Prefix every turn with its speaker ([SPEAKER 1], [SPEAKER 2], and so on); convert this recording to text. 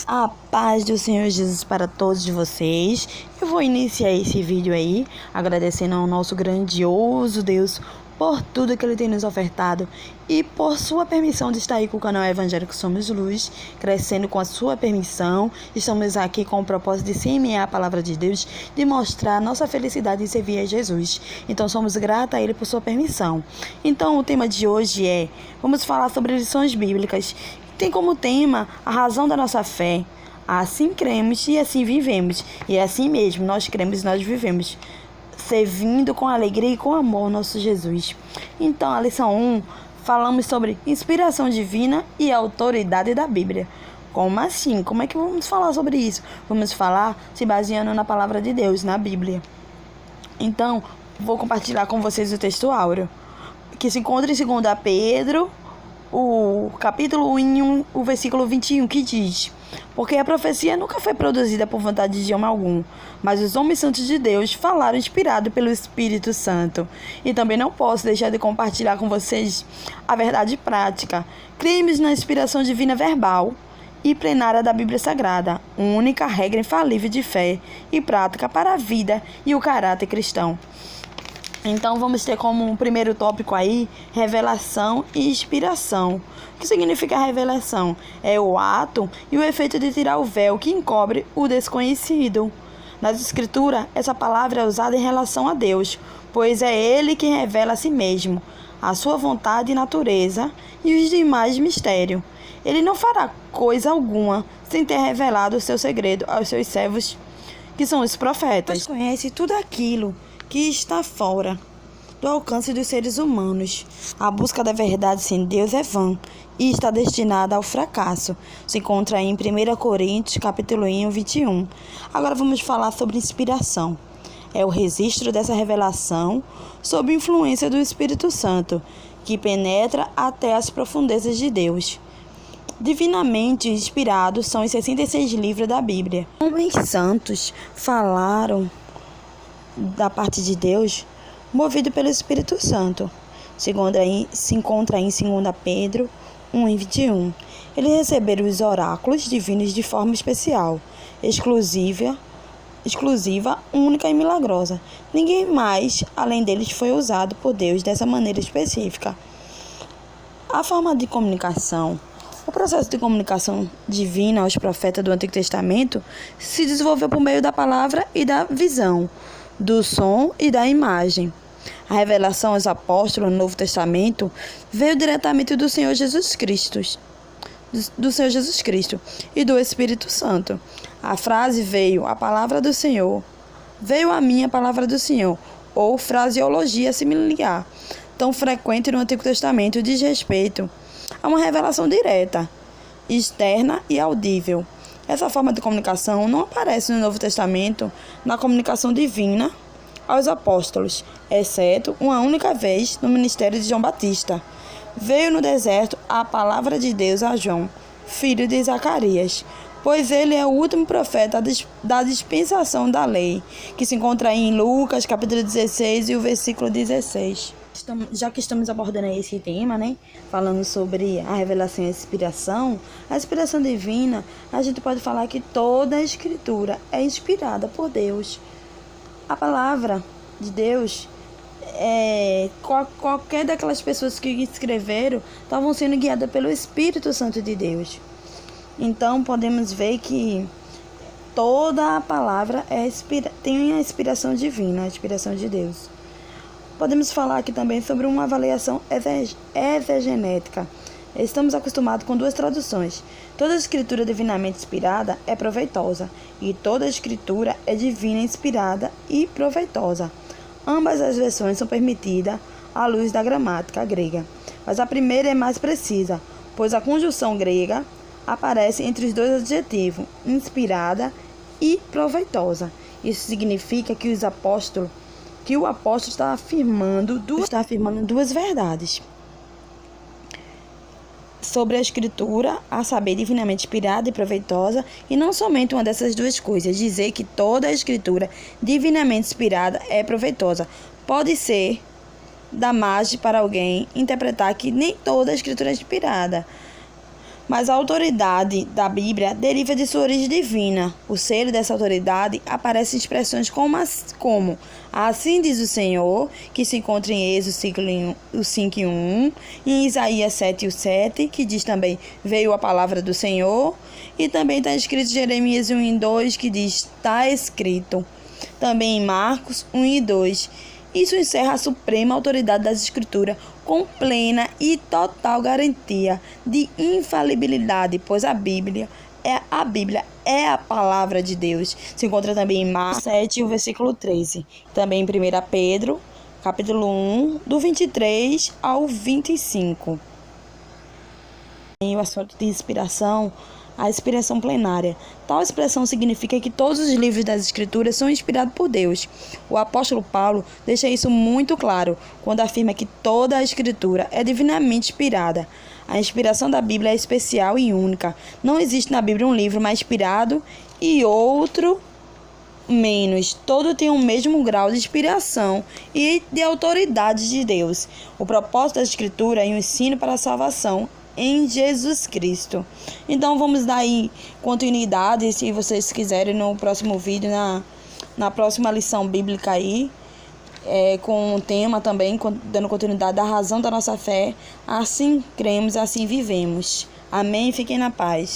[SPEAKER 1] A paz do Senhor Jesus para todos vocês. Eu vou iniciar esse vídeo aí agradecendo ao nosso grandioso Deus por tudo que Ele tem nos ofertado e por sua permissão de estar aí com o canal Evangélico Somos Luz, crescendo com a sua permissão. Estamos aqui com o propósito de semear a palavra de Deus, de mostrar nossa felicidade em servir a Jesus. Então somos gratos a Ele por sua permissão. Então o tema de hoje vamos falar sobre lições bíblicas. Tem como tema a razão da nossa fé. Assim cremos e assim vivemos. E assim mesmo nós cremos e nós vivemos, servindo com alegria e com amor nosso Jesus. Então, a lição 1, falamos sobre inspiração divina e autoridade da Bíblia. Como assim? Como é que vamos falar sobre isso? Vamos falar se baseando na palavra de Deus, na Bíblia. Então, vou compartilhar com vocês o texto áureo, que se encontra em 2 Pedro, o capítulo 1, o versículo 21, que diz: porque a profecia nunca foi produzida por vontade de homem algum, mas os homens santos de Deus falaram inspirado pelo Espírito Santo. E também não posso deixar de compartilhar com vocês a verdade prática. Cremos na inspiração divina verbal e plenária da Bíblia Sagrada, única regra infalível de fé e prática para a vida e o caráter cristão. Então vamos ter como um primeiro tópico aí, revelação e inspiração. O que significa revelação? É o ato e o efeito de tirar o véu que encobre o desconhecido. Nas Escrituras, essa palavra é usada em relação a Deus, pois é Ele que revela a si mesmo, a sua vontade e natureza e os demais mistérios. Ele não fará coisa alguma sem ter revelado o seu segredo aos seus servos, que são os profetas. Deus conhece tudo aquilo que está fora do alcance dos seres humanos. A busca da verdade sem Deus é vã e está destinada ao fracasso. Se encontra em 1 Coríntios, capítulo 1, 21. Agora vamos falar sobre inspiração. É o registro dessa revelação sob influência do Espírito Santo, que penetra até as profundezas de Deus. Divinamente inspirados são os 66 livros da Bíblia. Homens santos falaram da parte de Deus, movido pelo Espírito Santo. Se encontra em 2 Pedro 1:21. Eles receberam os oráculos divinos de forma especial, exclusiva, única e milagrosa. Ninguém mais, além deles, foi usado por Deus dessa maneira específica. A forma de comunicação. O processo de comunicação divina aos profetas do Antigo Testamento se desenvolveu por meio da palavra e da visão, do som e da imagem. A revelação aos apóstolos no Novo Testamento veio diretamente do Senhor Jesus Cristo, e do Espírito Santo. A frase veio a palavra do Senhor, veio a mim a palavra do Senhor, ou fraseologia similar, tão frequente no Antigo Testamento, diz respeito a uma revelação direta, externa e audível. Essa forma de comunicação não aparece no Novo Testamento na comunicação divina aos apóstolos, exceto uma única vez no ministério de João Batista. Veio no deserto a palavra de Deus a João, filho de Zacarias, pois ele é o último profeta da dispensação da lei, que se encontra em Lucas, capítulo 16 e o versículo 16. Já que estamos abordando esse tema, falando sobre a revelação e a inspiração divina, a gente pode falar que toda a Escritura é inspirada por Deus. A palavra de Deus, qualquer daquelas pessoas que escreveram, estavam sendo guiadas pelo Espírito Santo de Deus. Então, podemos ver que toda a palavra tem a inspiração divina, a inspiração de Deus. Podemos falar aqui também sobre uma avaliação exegenética. Estamos acostumados com duas traduções. Toda escritura divinamente inspirada é proveitosa, e toda escritura é divina, inspirada e proveitosa. Ambas as versões são permitidas à luz da gramática grega, mas a primeira é mais precisa, pois a conjunção grega aparece entre os dois adjetivos, inspirada e proveitosa. Isso significa que o apóstolo está afirmando duas verdades sobre a Escritura, a saber, divinamente inspirada e proveitosa, e não somente uma dessas duas coisas. Dizer que toda a Escritura divinamente inspirada é proveitosa pode ser da margem para alguém interpretar que nem toda a Escritura é inspirada. Mas a autoridade da Bíblia deriva de sua origem divina. O ser dessa autoridade aparece em expressões como assim diz o Senhor, que se encontra em Êxodo 5:1, em Isaías 7:7, que diz também, veio a palavra do Senhor, e também está escrito em Jeremias 1:2, que diz, está escrito. Também em Marcos 1:2. Isso encerra a suprema autoridade das Escrituras com plena e total garantia de infalibilidade, pois a Bíblia é a palavra de Deus. Se encontra também em Marcos 7, o versículo 13. Também em 1 Pedro, capítulo 1, do 23 ao 25. E o assunto de inspiração, a inspiração plenária. Tal expressão significa que todos os livros das Escrituras são inspirados por Deus. O apóstolo Paulo deixa isso muito claro quando afirma que toda a Escritura é divinamente inspirada. A inspiração da Bíblia é especial e única. Não existe na Bíblia um livro mais inspirado e outro menos. Todo tem o mesmo grau de inspiração e de autoridade de Deus. O propósito da Escritura é o ensino para a salvação em Jesus Cristo. Então vamos dar aí continuidade, se vocês quiserem, no próximo vídeo, na próxima lição bíblica aí, com o tema também, dando continuidade à razão da nossa fé. Assim cremos, assim vivemos. Amém? Fiquem na paz.